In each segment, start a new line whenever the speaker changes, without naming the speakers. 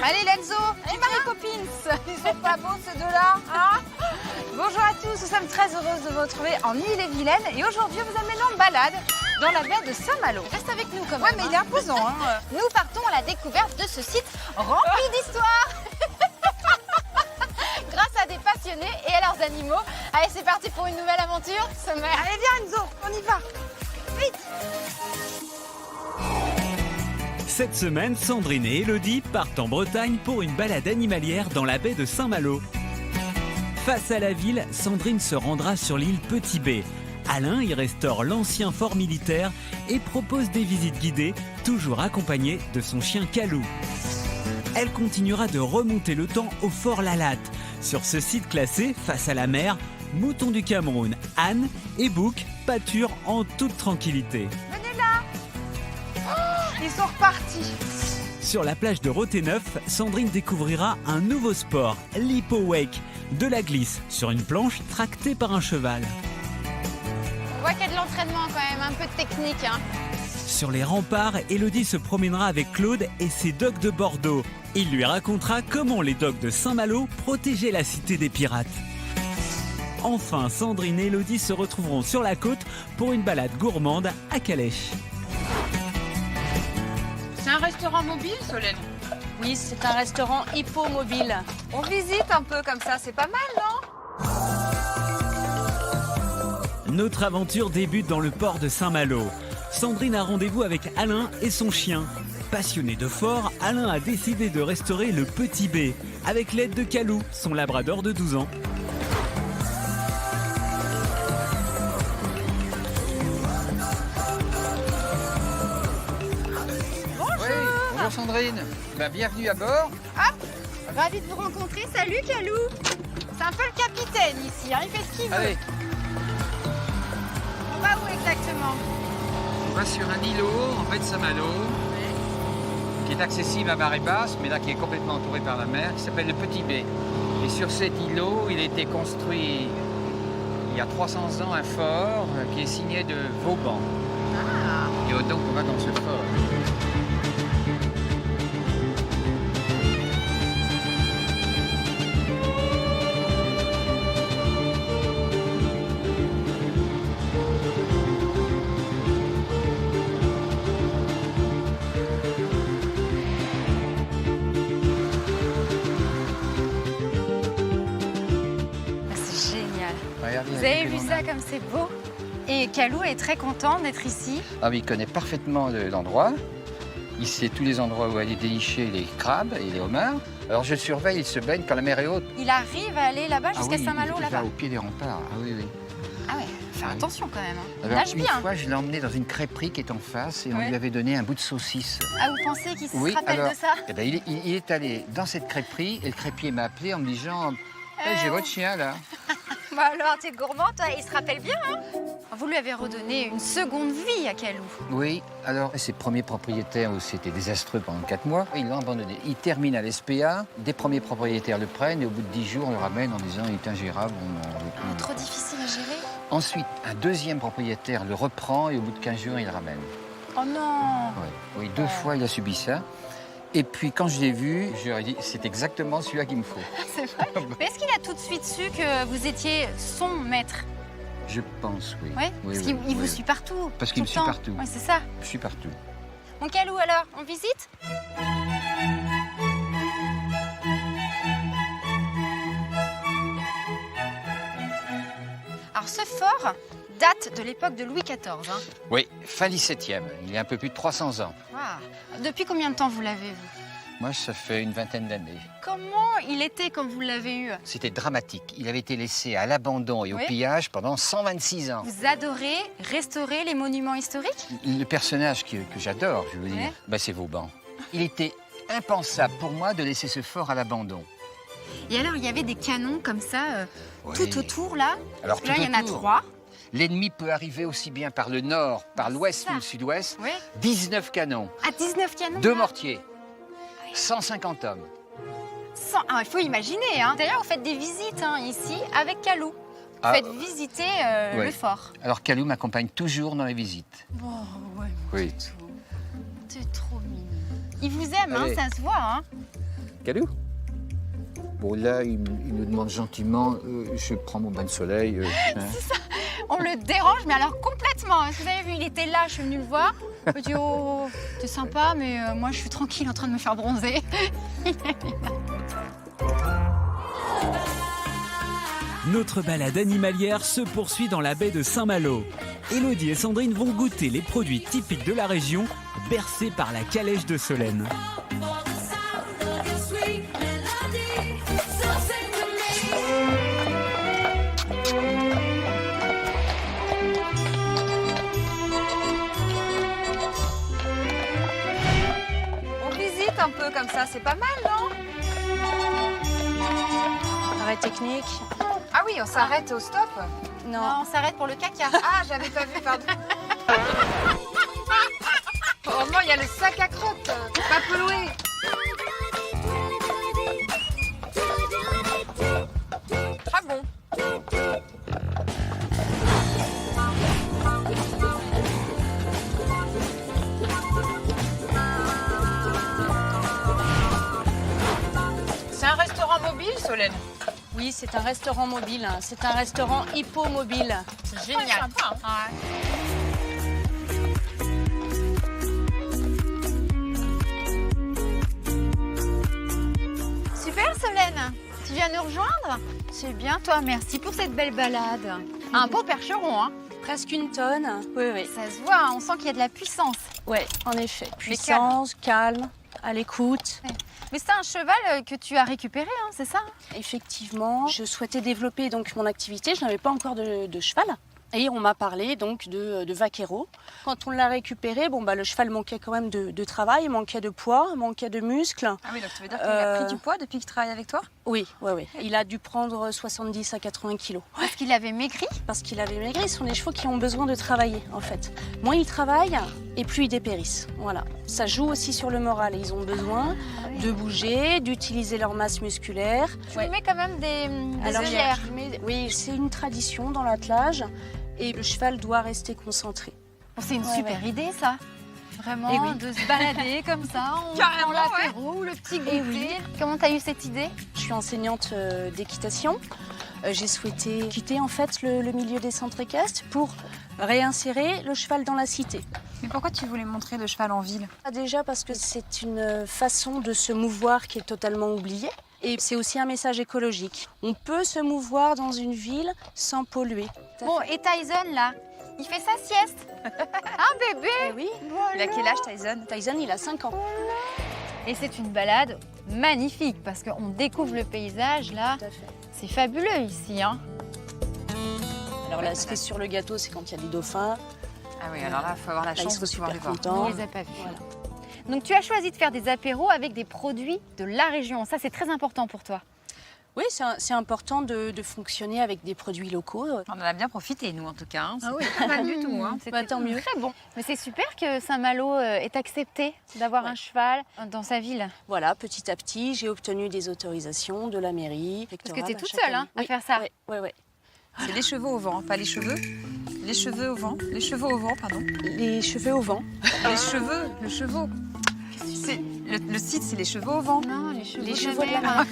Allez, Lenzo, et Marie Poppins. Ils sont pas beaux, ces deux-là, hein? Bonjour à tous, nous sommes très heureuses de vous retrouver en Ille-et-Vilaine. Et aujourd'hui, vous amenons en balade dans la baie de Saint-Malo.
Reste avec nous quand même.
Ouais, mais il est imposant, hein.
Nous partons à la découverte de ce site rempli d'histoires. Grâce à des passionnés et à leurs animaux. Allez, c'est parti pour une nouvelle aventure. Sommaire.
Allez, viens, Enzo, on y va. Vite.
Cette semaine, Sandrine et Élodie partent en Bretagne pour une balade animalière dans la baie de Saint-Malo. Face à la ville, Sandrine se rendra sur l'île Petit Bé. Alain y restaure l'ancien fort militaire et propose des visites guidées, toujours accompagnées de son chien Calou. Elle continuera de remonter le temps au fort Lalatte. Sur ce site classé, face à la mer, moutons du Cameroun, ânes et boucs pâturent en toute tranquillité.
Venez là. Oh, ils sont repartis.
Sur la plage de Roténeuf, Sandrine découvrira un nouveau sport, l'hippo-wake, de la glisse sur une planche tractée par un cheval.
On voit qu'il y a de l'entraînement quand même, un peu de technique. Hein.
Sur les remparts, Élodie se promènera avec Claude et ses dogs de Bordeaux. Il lui racontera comment les dogs de Saint-Malo protégeaient la cité des pirates. Enfin, Sandrine et Élodie se retrouveront sur la côte pour une balade gourmande à Calèche.
C'est un restaurant mobile, Solène?
Oui, c'est un restaurant hippomobile.
On visite un peu comme ça, c'est pas mal, non?
Notre aventure débute dans le port de Saint-Malo. Sandrine a rendez-vous avec Alain et son chien. Passionné de fort, Alain a décidé de restaurer le Petit Bé, avec l'aide de Calou, son labrador de 12 ans.
Bonjour Sandrine, bienvenue à bord.
Ravi de vous rencontrer. Salut Calou. C'est un peu le capitaine ici, hein. Il fait ce qu'il veut.
Allez,
On va où exactement?
on va sur un îlot en baie de Saint-Malo, qui est accessible à marée basse, mais là qui est complètement entouré par la mer, qui s'appelle le Petit Bé. Et sur cet îlot, il a été construit il y a 300 ans un fort qui est signé de Vauban. Et donc on va dans ce fort.
C'est génial.
Regardez,
Vous
la
avez
vue
vu
que l'on
ça
a.
comme c'est beau? Et Calou est très content d'être ici.
Ah oui, il connaît parfaitement l'endroit. Il sait tous les endroits où aller dénicher les crabes et les homards. Alors je surveille, il se baigne quand la mer est haute.
Il arrive à aller là-bas jusqu'à Saint-Malo,
il va
là-bas.
au pied des remparts. Ah oui, oui.
Ah ouais, faire
Ah oui.
attention quand même. Hein. Il
Alors,
nage
une
bien.
fois, je l'ai emmené dans une crêperie qui est en face et on
Ouais.
lui avait donné un bout de saucisse.
Ah, vous pensez qu'il se
Oui,
rappelle
alors,
de ça?
Eh ben, il est allé dans cette crêperie et le crêpier m'a appelé en me disant J'ai votre chien là.
Bah alors, t'es gourmand, toi. Il se rappelle bien, hein? Vous lui avez redonné une seconde vie à Calou.
Oui, alors ses premiers propriétaires, où c'était désastreux pendant 4 mois, ils l'ont abandonné. Il termine à l'SPA, des premiers propriétaires le prennent et au bout de 10 jours, on le ramène en disant il est ingérable.
Trop difficile à gérer.
Ensuite, un deuxième propriétaire le reprend et au bout de 15 jours, il le ramène.
Oh non!
Ouais. Oui, 2 fois, il a subi ça. Et puis, quand je l'ai vu, je lui ai dit c'est exactement celui-là qu'il me faut.
C'est vrai. Mais est-ce qu'il a tout de suite su que vous étiez son maître?
Je pense, oui.
Ouais?
Oui,
Parce
oui,
qu'il vous
oui.
suit partout.
Parce qu'il
tout
me
le
suit
temps.
partout.
Ouais, c'est ça.
Je suis partout.
Mon Calou, alors, on visite? Alors, ce fort date de l'époque de Louis XIV. Hein.
Oui, fin 17e. Il y a un peu plus de 300 ans.
Waouh. Depuis combien de temps vous l'avez, vous?
Moi, ça fait une vingtaine d'années.
Comment il était quand vous l'avez eu?
C'était dramatique. Il avait été laissé à l'abandon et au
Oui.
pillage pendant 126 ans.
Vous adorez restaurer les monuments historiques?
Le personnage que j'adore, je veux dire,
Ouais.
c'est Vauban. Il était impensable pour moi de laisser ce fort à l'abandon.
Et alors, il y avait des canons comme ça,
Oui.
tout autour, là?
Alors,
Là,
tout
il y en a
autour.
3.
L'ennemi peut arriver aussi bien par le nord, par l'ouest
ça.
ou le sud-ouest.
Oui.
19 canons,
À 19 canons.
2
là.
mortiers, 150 hommes.
Ah, il faut imaginer. Hein. D'ailleurs, vous faites des visites hein, ici avec Calou. Vous
Ah,
faites visiter
ouais.
le fort.
Alors Calou m'accompagne toujours dans les visites.
Oh, ouais,
Oui.
T'es trop mignon. Il vous aime, hein,
Allez.
ça se voit. Hein.
Cadou. Bon, là, il nous demande gentiment, je prends mon bain de soleil.
On le dérange, mais alors complètement. Vous avez vu, il était là, je suis venue le voir. Il me dit, oh, t'es sympa, mais moi, je suis tranquille en train de me faire bronzer.
Notre balade animalière se poursuit dans la baie de Saint-Malo. Élodie et Sandrine vont goûter les produits typiques de la région, bercés par la calèche de Solène.
On visite un peu comme ça, c'est pas mal, non?
Arrêt technique.
Ah oui, on s'arrête au stop.
Non, on s'arrête pour le caca.
Ah, j'avais pas vu, pardon. Heureusement, il y a le sac à crottes, pas peloué. Très bon. C'est un restaurant mobile, Solène?
Oui, c'est un restaurant mobile. C'est un restaurant hippomobile.
C'est génial. Sympa, hein.
Super, Solène. Tu viens nous rejoindre? C'est bien, toi. Merci pour cette belle balade. Un beau percheron, hein?
Presque une tonne. Oui, oui.
Ça se voit, hein, on sent qu'il y a de la puissance.
Ouais, en effet. Puissance, calme, à l'écoute.
Mais c'est un cheval que tu as récupéré, hein, c'est ça?
Effectivement, je souhaitais développer donc mon activité. Je n'avais pas encore de cheval. Et on m'a parlé donc de vaquero. Quand on l'a récupéré, bon, bah, le cheval manquait quand même de travail, manquait de poids, manquait de muscles.
Ah oui, donc tu veux dire qu'il a pris du poids depuis qu'il travaille avec toi?
Oui, oui, oui. Il a dû prendre 70 à 80 kilos.
Parce qu'il avait maigri?
Parce qu'il avait maigri, ce sont des chevaux qui ont besoin de travailler, en fait. Moins ils travaillent, et plus ils dépérissent. Voilà. Ça joue aussi sur le moral. Ils ont besoin de bouger, d'utiliser leur masse musculaire.
Tu lui mets quand même des
Alors,
œillères.
oui, c'est une tradition dans l'attelage. Et le cheval doit rester concentré.
Bon, c'est une super idée, ça. Vraiment,
Eh oui.
de se balader comme ça, on
Carrément,
prend l'apéro ou le petit goûter.
oui.
Comment t'as eu cette idée?
Je suis enseignante d'équitation. J'ai souhaité quitter en fait le milieu des centres équestres pour réinsérer le cheval dans la cité.
Mais pourquoi tu voulais montrer le cheval en ville?
Déjà parce que c'est une façon de se mouvoir qui est totalement oubliée. Et c'est aussi un message écologique. On peut se mouvoir dans une ville sans polluer.
Bon, et Tyson, là, il fait sa sieste. Un bébé.
Eh oui,
Il a quel âge, Tyson?
Tyson, il a 5 ans.
Et c'est une balade magnifique parce qu'on découvre le paysage, là.
Tout à fait.
C'est fabuleux ici, hein.
Alors la cerise sur le gâteau, c'est quand il y a des dauphins.
Ah oui, alors là, il faut avoir la
Là, ils
chance
sont
de pouvoir
super
les voir.
contents.
On les a pas vus.
Voilà.
Donc tu as choisi de faire des apéros avec des produits de la région. Ça, c'est très important pour toi.
Oui, c'est important de fonctionner avec des produits locaux.
On en a bien profité, nous, en tout cas. Hein.
Ah oui.
Pas mal du tout. Hein.
C'était
Bah, tant mieux.
très bon. Mais c'est super que Saint-Malo ait accepté d'avoir un cheval dans sa ville.
Voilà, petit à petit, j'ai obtenu des autorisations de la mairie.
Parce que tu es toute seule hein, à faire ça.
Oui, oui.
C'est les cheveux au vent, pas les cheveux. Les cheveux au vent. Les cheveux au vent, pardon.
Les cheveux au vent.
Les cheveux, le chevaux. C'est le site, c'est les cheveux au vent.
Non, les cheveux,
Les cheveux de la mer.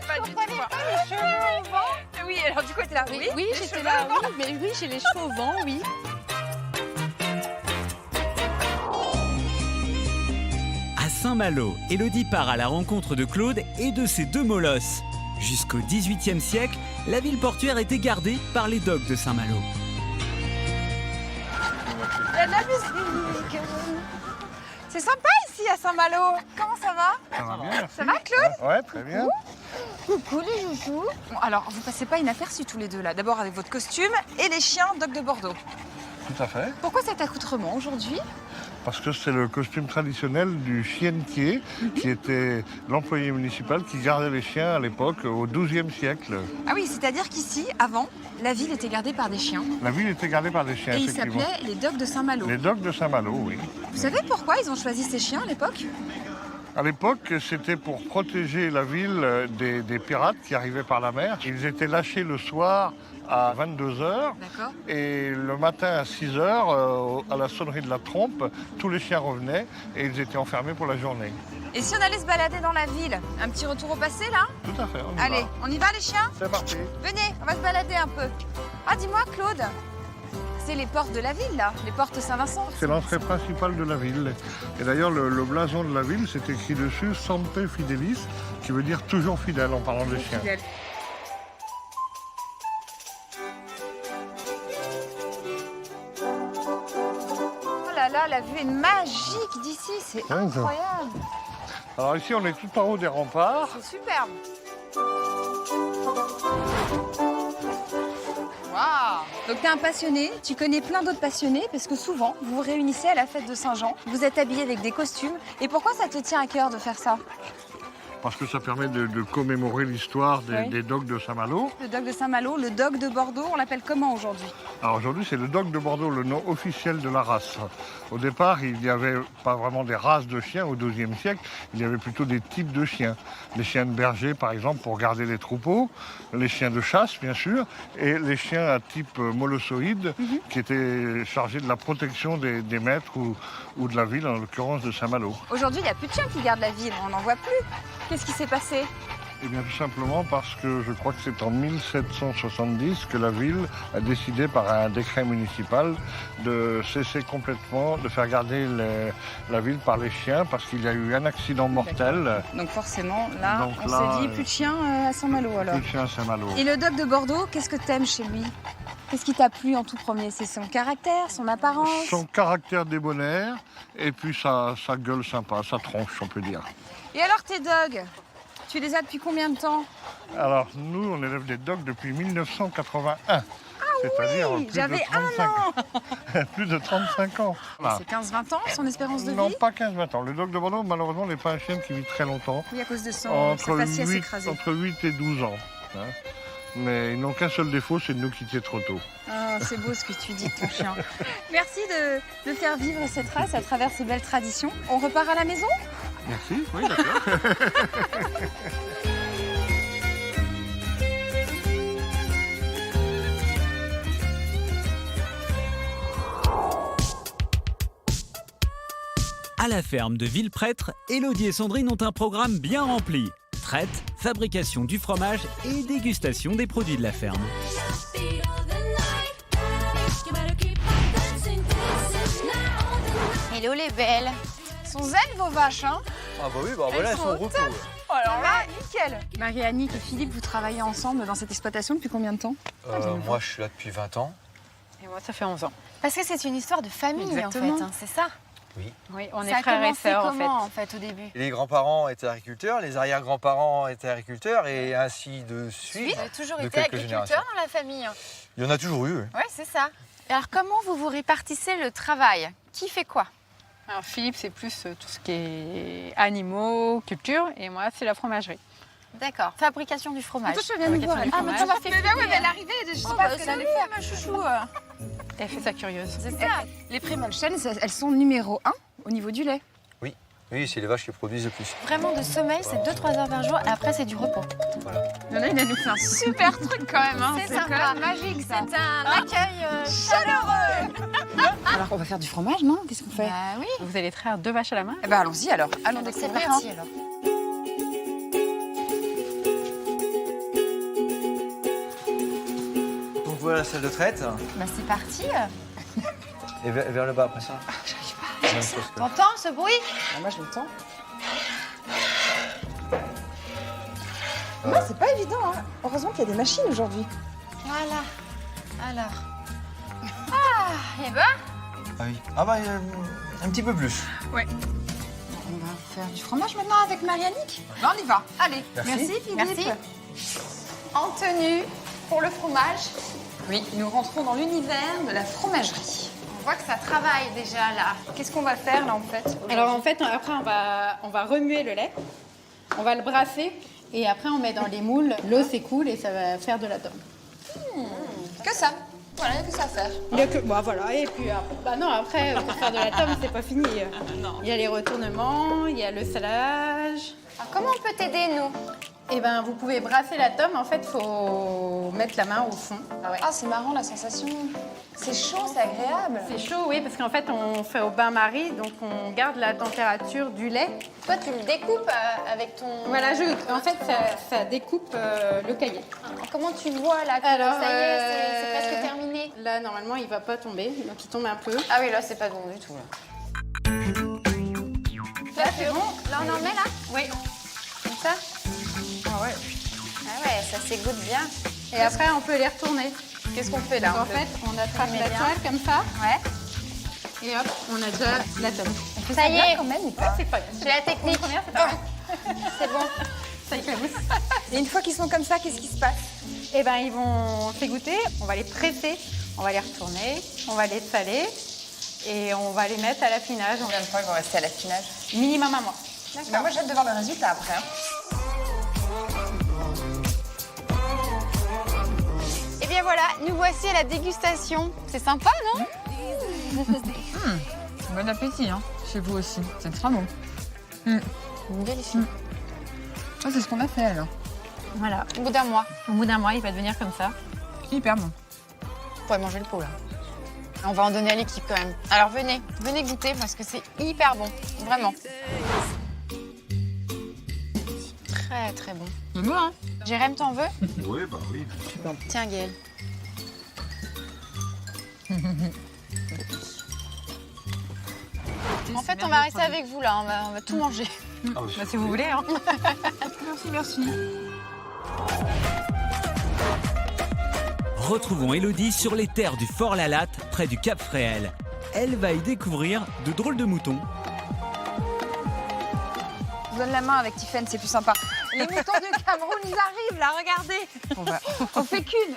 Pas du tout. Les cheveux au vent. Oui, alors du coup, t'es là. Oui,
Oui,
les
j'étais
cheveux
là.
au vent.
Oui, mais oui, j'ai les cheveux au vent, oui.
À Saint-Malo, Élodie part à la rencontre de Claude et de ses 2 molosses. Jusqu'au XVIIIe siècle, la ville portuaire était gardée par les docks de Saint-Malo.
Il y a de la musique. C'est sympa ici à Saint-Malo. Comment ça va?
Ça va bien.
Ça va, Claude?
Ouais, très bien.
Coucou les joujoux. Bon, alors, vous passez pas inaperçus tous les deux là. D'abord avec votre costume et les chiens Doc de Bordeaux.
Tout à fait.
Pourquoi cet accoutrement aujourd'hui?
Parce que c'est le costume traditionnel du chiennetier, qui était l'employé municipal qui gardait les chiens à l'époque, au XIIe siècle.
Ah oui, c'est-à-dire qu'ici, avant, la ville était gardée par des chiens.
La ville était gardée par des chiens,
Et ils
effectivement.
s'appelaient les Docs de Saint-Malo.
Les docks de Saint-Malo, oui.
Vous savez pourquoi ils ont choisi ces chiens à l'époque?
À l'époque, c'était pour protéger la ville des pirates qui arrivaient par la mer. Ils étaient lâchés le soir à 22h
D'accord.
et le matin à 6h, à la sonnerie de la trompe, tous les chiens revenaient et ils étaient enfermés pour la journée.
Et si on allait se balader dans la ville? Un petit retour au passé, là?
Tout à fait, on y
Allez,
va.
on y va, les chiens?
C'est parti.
Venez, on va se balader un peu. Ah, dis-moi, Claude, c'est les portes de la ville, là, les portes Saint-Vincent.
C'est l'entrée principale de la ville. Et d'ailleurs, le blason de la ville, c'est écrit dessus « Semper Fidelis », qui veut dire « toujours fidèle » en parlant des chiens.
Oh là là, la vue est magique d'ici, c'est
ça.
incroyable.
Alors ici, on est tout en haut des remparts.
C'est superbe. Waouh! Donc t'es un passionné, tu connais plein d'autres passionnés parce que souvent vous vous réunissez à la fête de Saint-Jean, vous êtes habillés avec des costumes. Et pourquoi ça te tient à cœur de faire ça?
Parce que ça permet de commémorer l'histoire
Oui.
des dogs de Saint-Malo.
Le dog de Saint-Malo, le dog de Bordeaux, on l'appelle comment aujourd'hui?
Alors aujourd'hui, c'est le dog de Bordeaux, le nom officiel de la race. Au départ, il n'y avait pas vraiment des races de chiens au XIIe siècle, il y avait plutôt des types de chiens. Les chiens de berger, par exemple, pour garder les troupeaux, les chiens de chasse, bien sûr, et les chiens à type molossoïde, qui étaient chargés de la protection des maîtres ou de la ville, en l'occurrence de Saint-Malo.
Aujourd'hui, il n'y a plus de chiens qui gardent la ville, on n'en voit plus. Qu'est-ce qui s'est passé?
Eh bien, tout simplement parce que je crois que c'est en 1770 que la ville a décidé par un décret municipal de cesser complètement de faire garder la ville par les chiens parce qu'il y a eu un accident mortel.
Donc forcément, là,
Donc
on
là,
s'est dit plus de chiens à Saint-Malo alors.
Plus de chiens à Saint-Malo.
Et le dog de Bordeaux, qu'est-ce que t'aimes chez lui? Qu'est-ce qui t'a plu en tout premier? C'est son caractère, son apparence?
Son caractère débonnaire et puis sa gueule sympa, sa tronche, on peut dire.
Et alors tes dogs, tu les as depuis combien de temps?
Alors, nous, on élève des dogs depuis 1981. C'est-à-dire
oui,
plus
j'avais
de 35 ans. Plus de 35 ans. Voilà.
C'est 15-20 ans son espérance de
Non,
vie?
pas 15-20 ans. Le dog de Bordeaux, malheureusement, n'est pas un chien qui vit très longtemps.
Oui, à cause de son
Entre
faciès
8,
écrasé.
entre 8 et 12 ans. Hein. Mais ils n'ont qu'un seul défaut, c'est de nous quitter trop tôt.
Ah, c'est beau ce que tu dis de ton chien. Merci de faire vivre cette race à travers ces belles traditions. On repart à la maison?
Merci, oui, d'accord.
À la ferme de Villeprêtre, Élodie et Sandrine ont un programme bien rempli. Traite, fabrication du fromage et dégustation des produits de la ferme.
Hello les belles.
Sont zen vos vaches, hein?
Ah bah oui, bah voilà, elles
sont
sont
au
au repos.
Oh, alors là, nickel. Marie-Annick et Philippe, vous travaillez ensemble dans cette exploitation depuis combien de temps?
Moi, je suis là depuis 20 ans.
Et moi, ça fait 11 ans.
Parce que c'est une histoire de famille
Exactement.
en fait, hein, c'est ça?
Oui, on
Ça
est
a
frères et
commencé
sœurs en fait.
comment en fait au début?
Les grands-parents étaient agriculteurs, les arrière-grands-parents étaient agriculteurs et ainsi de suite.
Vous avez toujours
de
été
quelques
agriculteur
générations.
dans la famille?
Il y en a toujours eu, oui.
Ouais, c'est ça. Et alors comment vous vous répartissez le travail? Qui fait quoi?
Alors Philippe, c'est plus tout ce qui est animaux, culture, et moi, c'est la fromagerie.
D'accord. Fabrication du fromage.
Toi, je viens nous voir.
Fabrication du
Ah, mais
fromage.
tu vas faire. Mais oui, mais elle est arrivée, je sais pas ce qu'elle allait faire.
ma chouchou.
Elle fait ça curieuse.
C'est ça.
Les Prémolchen, elles sont numéro 1 au niveau du lait.
Oui, c'est les vaches qui produisent le plus.
Vraiment de sommeil, c'est 2-3 heures par jour et après c'est du repos.
Là, il a nous fait un super truc quand même. Hein.
C'est sympa.
quand même magique ça.
C'est un accueil chaleureux.
Alors, on va faire du fromage, non? Qu'est-ce qu'on fait?
Bah oui.
Vous allez traire 2 vaches à la main.
Eh ben, allons-y alors. Allons
Donc c'est
découvrir.
parti
hein.
alors.
Donc voilà la salle de traite.
Bah c'est parti.
Et vers le bas après ça. Même chose que-
T'entends ce bruit?
Ah, moi, je l'entends. Non, c'est pas évident. Hein. Heureusement qu'il y a des machines aujourd'hui.
Voilà. Alors. Ah, et ben,
Ah oui. Ah bah, un petit peu plus.
On va faire du fromage maintenant avec Marie-Annick. Ben, on y va. Allez.
Merci.
Philippe.
merci. En tenue pour le fromage.
Oui, nous rentrons dans l'univers de la fromagerie.
On voit que ça travaille déjà là.
Qu'est-ce qu'on va faire là en fait aujourd'hui?
Alors en fait, après, on va remuer le lait, on va le brasser, et après, on met dans les moules, l'eau s'écoule et ça va faire de la dinde.
Que ça. Voilà, il y a que ça à faire.
Il y a que, bah voilà, et puis bah non, après, pour faire de la tome, c'est pas fini. Il y a les retournements, il y a le salage.
Alors, comment on peut t'aider, nous?
Et ben, vous pouvez brasser la tome. En fait, il faut mettre la main au fond.
Ah, c'est marrant la sensation. C'est chaud, c'est agréable.
C'est chaud, oui, parce qu'en fait, on fait au bain-marie, donc on garde la température du lait.
Toi, tu le découpes avec ton...
Voilà, en fait, ça découpe le cahier.
Comment tu vois, là, que
Alors,
ça y est, c'est presque terminé?
Là, normalement, il va pas tomber, donc il tombe un peu.
Ah oui, là, c'est pas bon du tout, là.
Là, c'est bon.
Là, on en met, là?
Oui.
Comme ça?
Ah ouais.
Ah ouais, ça s'égoutte bien.
Et après, on peut les retourner.
Qu'est-ce qu'on fait là?
Donc, en fait, on attrape
met
la
bien.
toile comme ça,
Ouais.
et hop, on a déjà la tome.
Ça y est,
Quand même ou
Ouais,
pas?
c'est pas
j'ai la technique.
première, c'est pas grave.
C'est bon.
Ça éclabousse.
Et une fois qu'ils sont comme ça, qu'est-ce qui se passe?
Eh ben, ils vont s'égoutter, on va les presser, on va les retourner, on va les saler et on va les mettre à l'affinage.
Combien de temps ils vont rester à l'affinage?
Minimum un mois.
Bah, moi j'ai hâte de voir le résultat après. Hein.
Et bien voilà, nous voici à la dégustation. C'est sympa, non?
Bon appétit, hein, chez vous aussi. C'est très bon.
Délicieux.
Ah, c'est ce qu'on a fait alors.
Voilà.
Au bout d'un mois,
Au bout d'un mois, il va devenir comme ça.
Hyper bon.
on pourrait manger le pot, là. On va en donner à l'équipe quand même. Alors venez goûter parce que c'est hyper bon, vraiment. Très très bon.
C'est bon, hein?
Jérém, t'en veux?
Oui, bah oui.
Tiens, Gaël. En fait, on va rester avec vous là, on va tout manger.
Ah oui.
Bah, si vous voulez, hein.
Merci, merci.
Retrouvons Élodie sur les terres du Fort Lalatte, près du Cap Fréhel. Elle va y découvrir de drôles de moutons.
Je vous donne la main avec Tiffen, c'est plus sympa. Les moutons du Cameroun, ils arrivent là, regardez. On fait qu'une.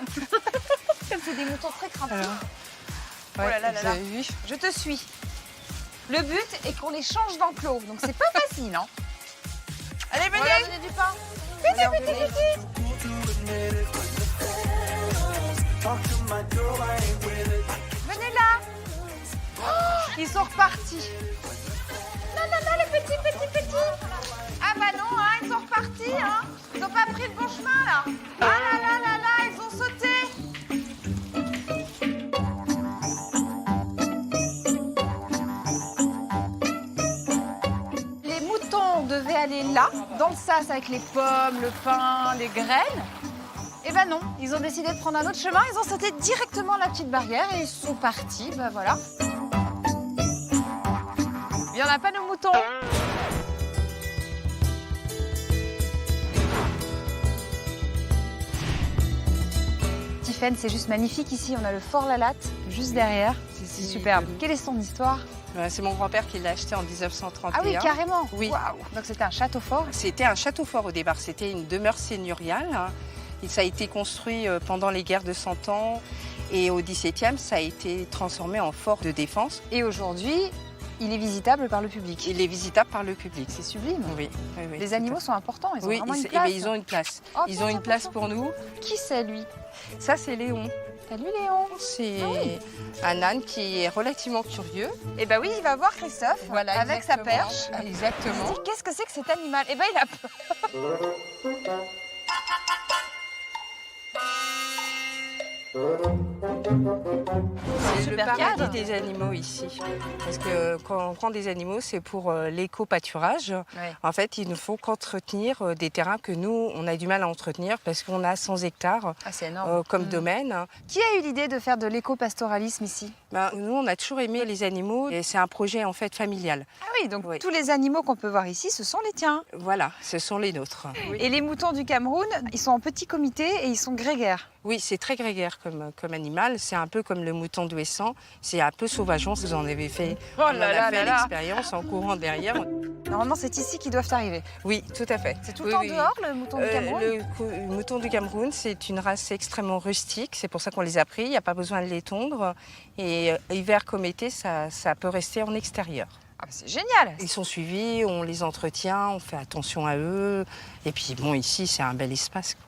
C'est des moutons très craintifs. Oh là là là là. Je te suis. Le but est qu'on les change d'enclos, donc c'est pas facile, hein. Allez, venez. Voilà, donnez du pain. Venez là. Oh, ils sont repartis. Non, non, non, les petits. Ah bah non, hein, ils sont repartis, hein. Ils ont pas pris le bon chemin, là. Ah là là là là, ils ont sauté. Les moutons devaient aller là, dans le sas avec les pommes, le pain, les graines. Eh ben non, ils ont décidé de prendre un autre chemin, ils ont sauté directement la petite barrière et ils sont partis, ben voilà. Il n'y en a pas de moutons. Tiffen, c'est juste magnifique ici, on a le Fort Lalatte juste derrière, c'est superbe. Quelle est son histoire?
C'est mon grand-père qui l'a acheté en 1931.
Ah oui, carrément.
Oui.
Waouh. Donc c'était un château fort.
C'était un château fort au départ, c'était une demeure seigneuriale. Et ça a été construit pendant les guerres de 100 ans. Et au XVIIe, ça a été transformé en fort de défense.
Et aujourd'hui, il est visitable par le public.
Il est visitable par le public.
C'est sublime.
Oui, oui, oui.
Les animaux sont importants, ils ont
Oui,
vraiment une
eh
place.
bien, ils ont une place.
Oh,
Ils ont une place pour nous.
Qui c'est lui?
Ça, c'est Léon.
Salut Léon.
C'est un âne qui est relativement curieux.
Eh ben oui, il va voir Christophe
Voilà,
avec sa
exactement.
perche.
Exactement.
Qu'est-ce que c'est que cet animal? Eh ben il a peur.
C'est le
Super
paradis
cadre.
des animaux ici. Parce que quand on prend des animaux, c'est pour l'éco-pâturage.
Ouais.
En fait, il ne faut qu'entretenir des terrains que nous, on a du mal à entretenir parce qu'on a 100 hectares
Ah, c'est énorme.
comme domaine.
Qui a eu l'idée de faire de l'éco-pastoralisme ici?
Ben, nous, on a toujours aimé les animaux et c'est un projet en fait familial.
Ah oui, donc
Oui.
tous les animaux qu'on peut voir ici, ce sont les tiens.
Voilà, ce sont les nôtres.
Et les moutons du Cameroun, ils sont en petit comité et ils sont grégaires.
Oui, c'est très grégaire comme animal. C'est un peu comme le mouton d'Ouessant. C'est un peu sauvageon. Vous en avez fait,
Oh
on en
là
a
là
fait
là là.
l'expérience en courant derrière.
Normalement, c'est ici qu'ils doivent arriver.
Oui, tout à fait.
C'est tout
Oui,
le temps
oui, oui.
dehors, le mouton du Cameroun?
Le mouton du Cameroun, c'est une race extrêmement rustique. C'est pour ça qu'on les a pris. Il n'y a pas besoin de les tondre. Et hiver comme été, ça peut rester en extérieur.
Ah, c'est génial.
Ils sont suivis, on les entretient, on fait attention à eux. Et puis bon, ici, c'est un bel espace, quoi.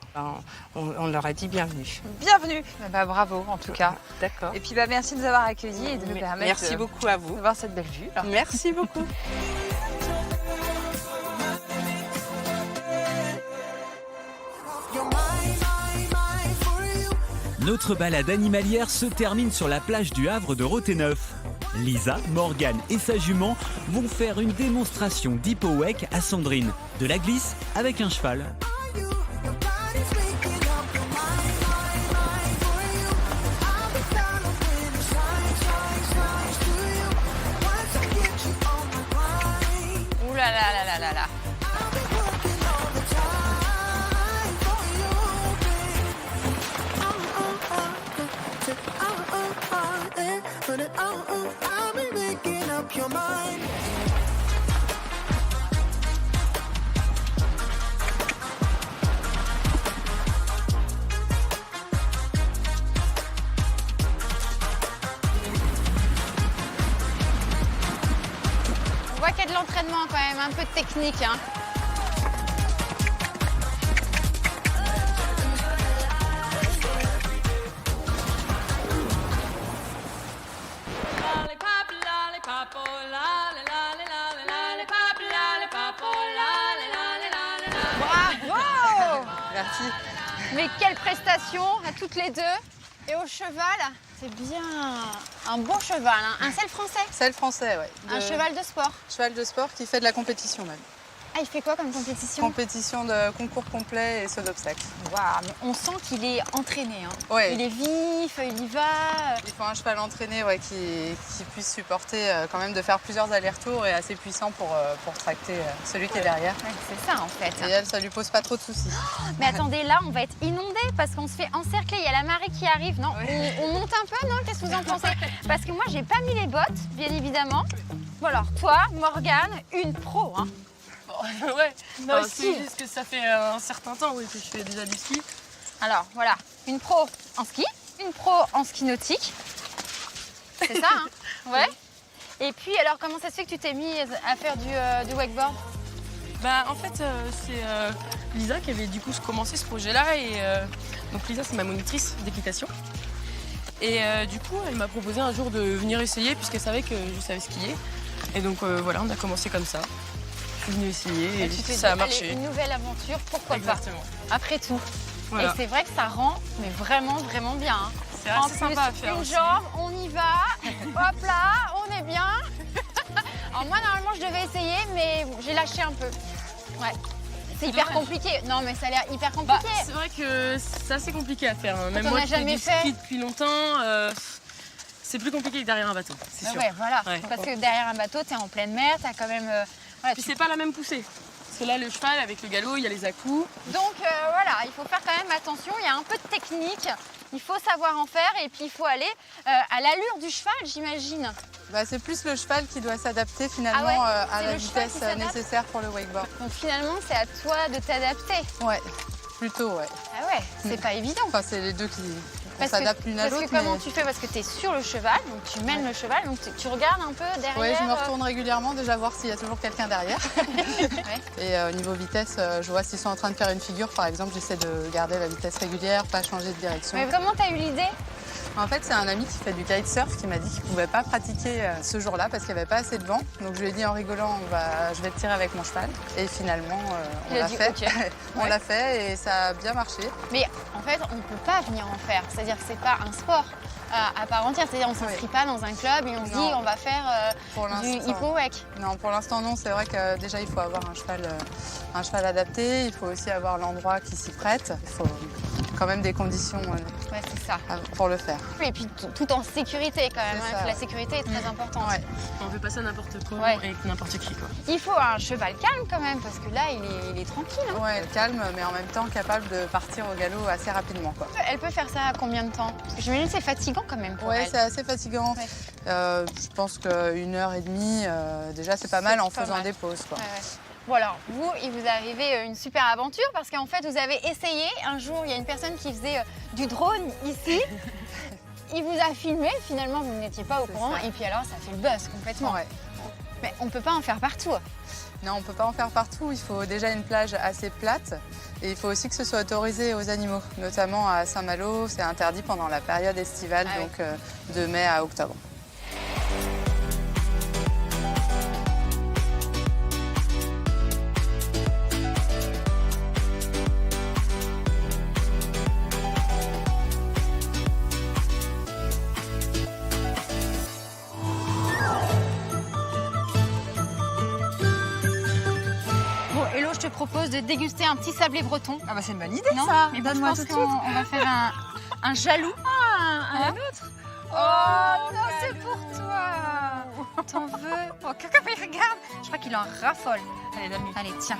On leur a dit bienvenue.
Bienvenue. Bravo en tout cas.
D'accord.
Et puis merci de nous avoir accueillis et de nous permettre
Merci beaucoup à vous.
de voir cette belle vue. là.
Merci beaucoup.
Notre balade animalière se termine sur la plage du Havre de Roténeuf. Lisa, Morgane et sa jument vont faire une démonstration d'hippowek à Sandrine. De la glisse avec un cheval.
Ouh là là là là là là.
On voit qu'il y a de l'entraînement quand même, un peu de technique. Hein. Bravo!
Merci.
Mais quelle prestation à toutes les deux. Et au cheval, c'est bien un bon cheval, hein. Un selle français,
C'est le français, ouais.
un cheval de sport.
Cheval de sport qui fait de la compétition même.
Ah, il fait quoi comme compétition?
Compétition de concours complet et saut d'obstacles.
Waouh, mais on sent qu'il est entraîné. Hein.
Ouais.
Il est vif, il y va.
Il faut un cheval entraîné qui puisse supporter quand même de faire plusieurs allers-retours et assez puissant pour tracter celui qui est derrière.
Ouais, c'est ça en fait.
Et elle, ça lui pose pas trop de soucis.
Mais attendez, là, on va être inondé parce qu'on se fait encercler. Il y a la marée qui arrive. Non, on monte un peu, non? Qu'est-ce que vous en pensez? Parce que moi, j'ai pas mis les bottes, bien évidemment. Bon alors, toi, Morgane, une pro, hein.
Ouais,
Moi
enfin,
aussi.
c'est juste que ça fait un certain temps que je fais déjà du ski.
Alors voilà, une pro en ski, une pro en ski nautique. C'est ça, hein? Ouais. Et puis alors, comment ça se fait que tu t'es mis à faire du wakeboard?
Bah en fait, c'est Lisa qui avait du coup commencé ce projet-là et donc Lisa c'est ma monitrice d'équitation. Et du coup, elle m'a proposé un jour de venir essayer puisqu'elle savait que je savais skier. Et donc voilà, on a commencé comme ça. Je suis venue essayer et
tu t'es
ça a
dit,
marché.
allez, une nouvelle aventure, pourquoi
Exactement.
pas? Après tout.
Voilà.
Et c'est vrai que ça rend mais vraiment, vraiment bien. Hein.
C'est
En
assez
plus,
sympa à faire
une
aussi.
jambe, on y va, hop là, on est bien. Alors moi, normalement, je devais essayer, mais j'ai lâché un peu. Ouais. C'est hyper
dommage.
compliqué. Non, mais ça a l'air hyper
Bah,
compliqué.
c'est vrai que c'est assez compliqué à faire. Hein. Même
t'en
moi
as
qui fais
jamais
du
fait
ski depuis longtemps, c'est plus compliqué que derrière un bateau, c'est sûr.
Ouais, voilà.
Ouais.
Parce que derrière un bateau, t'es en pleine mer, t'as quand même. Voilà,
Puis c'est pas la même poussée. Parce que là, le cheval, avec le galop, il y a les à-coups.
Donc voilà, il faut faire quand même attention, il y a un peu de technique, il faut savoir en faire et puis il faut aller à l'allure du cheval, j'imagine.
Bah, c'est plus le cheval qui doit s'adapter finalement
Ah ouais,
à
c'est
la
le cheval
vitesse
qui s'adapte
nécessaire pour le wakeboard.
Donc finalement, c'est à toi de t'adapter.
Ouais, plutôt ouais.
Ah ouais, c'est pas évident.
Enfin, c'est les deux qui
Parce
s'adaptent
que,
l'une à
parce
l'autre.
que comment tu fais? Parce que tu es sur le cheval, donc tu mènes le cheval, donc tu regardes un peu derrière.
Oui, je me retourne régulièrement déjà voir s'il y a toujours quelqu'un derrière. Et au niveau vitesse, je vois s'ils sont en train de faire une figure, par exemple, j'essaie de garder la vitesse régulière, pas changer de direction.
Mais comment tu as eu l'idée?
En fait, c'est un ami qui fait du kitesurf qui m'a dit qu'il ne pouvait pas pratiquer ce jour-là parce qu'il n'y avait pas assez de vent. Donc je lui ai dit en rigolant, je vais te tirer avec mon cheval. Et finalement, on
Il a
l'a
dit
fait.
OK.
On l'a fait et ça a bien marché.
Mais en fait, on ne peut pas venir en faire. C'est-à-dire que c'est pas un sport à part entière. C'est-à-dire on ne s'inscrit pas dans un club et on se dit
Non.
on va faire
Pour
du
l'instant.
hippowek.
Non, pour l'instant, non. C'est vrai que déjà, il faut avoir un cheval adapté. Il faut aussi avoir l'endroit qui s'y prête. Il faut quand même des conditions
Ouais, c'est ça.
pour le faire.
Et puis tout en sécurité quand même.
C'est
Hein,
ça,
la
ouais.
sécurité est très importante.
Ouais.
On fait pas ça n'importe quoi
Ouais.
avec n'importe qui, quoi.
Il faut un cheval calme quand même parce que là il est tranquille. Hein.
Ouais, calme, mais en même temps capable de partir au galop assez rapidement, quoi.
Elle peut faire ça à combien de temps? Parce que j'imagine que c'est fatigant quand même pour
Ouais,
elle.
c'est assez fatigant.
Ouais.
Je pense qu'une heure et demie, déjà, c'est pas mal en
pas
faisant
mal.
des pauses, quoi.
Ouais, ouais. Bon alors, vous, il vous est arrivé une super aventure parce qu'en fait, vous avez essayé. Un jour, il y a une personne qui faisait du drone ici. Il vous a filmé, finalement, vous n'étiez pas au
C'est
courant.
ça.
Et puis alors, ça fait le buzz complètement.
Ouais.
Mais on ne peut pas en faire partout.
Non, on peut pas en faire partout. Il faut déjà une plage assez plate Et il faut aussi que ce soit autorisé aux animaux, notamment à Saint-Malo, c'est interdit pendant la période estivale, donc de mai à octobre.
Hello, je te propose de déguster un petit sablé breton.
Ah bah c'est une bonne idée
Non,
ça.
mais bon, je
Donne-moi
pense
tout de suite.
qu'on va faire un jaloux.
Un autre.
Oh non, c'est pour toi. T'en veux? Oh, regarde, je crois qu'il en raffole.
Allez, donne-lui.
Allez, tiens.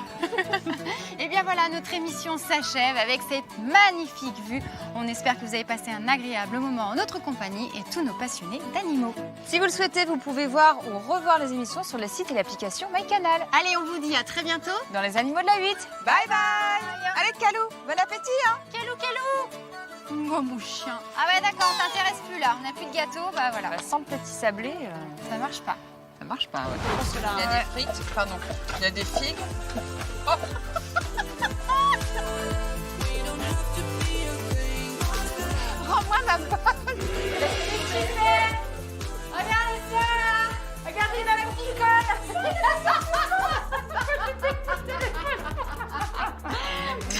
Et bien voilà, notre émission s'achève avec cette magnifique vue. On espère que vous avez passé un agréable moment en notre compagnie et tous nos passionnés d'animaux.
Si vous le souhaitez, vous pouvez voir ou revoir les émissions sur le site et l'application MyCanal.
Allez, on vous dit à très bientôt.
Dans les animaux de la 8. Bye bye. Allez, Calou, bon appétit hein.
Calou, calou. Oh mon chien. Ah ouais d'accord, on t'intéresse plus là. On n'a plus de gâteau, bah voilà.
Bah, sans le petit sablé,
Ça marche pas.
ça marche pas. Ouais. Il y a des frites, pardon. Il y a des figues.
Rends-moi ma bonne. Regardez ça. Regardez ma petite colle.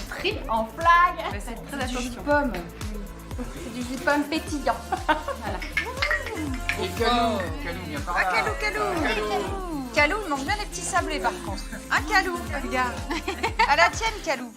Pris en flag.
Mais c'est très
Du jus de pomme. C'est du jus de pomme pétillant. Voilà.
Et Calou, viens par là.
Ah, Calou. Calou, il mange bien les petits sablés par contre. Un Calou, regarde. À la tienne, Calou.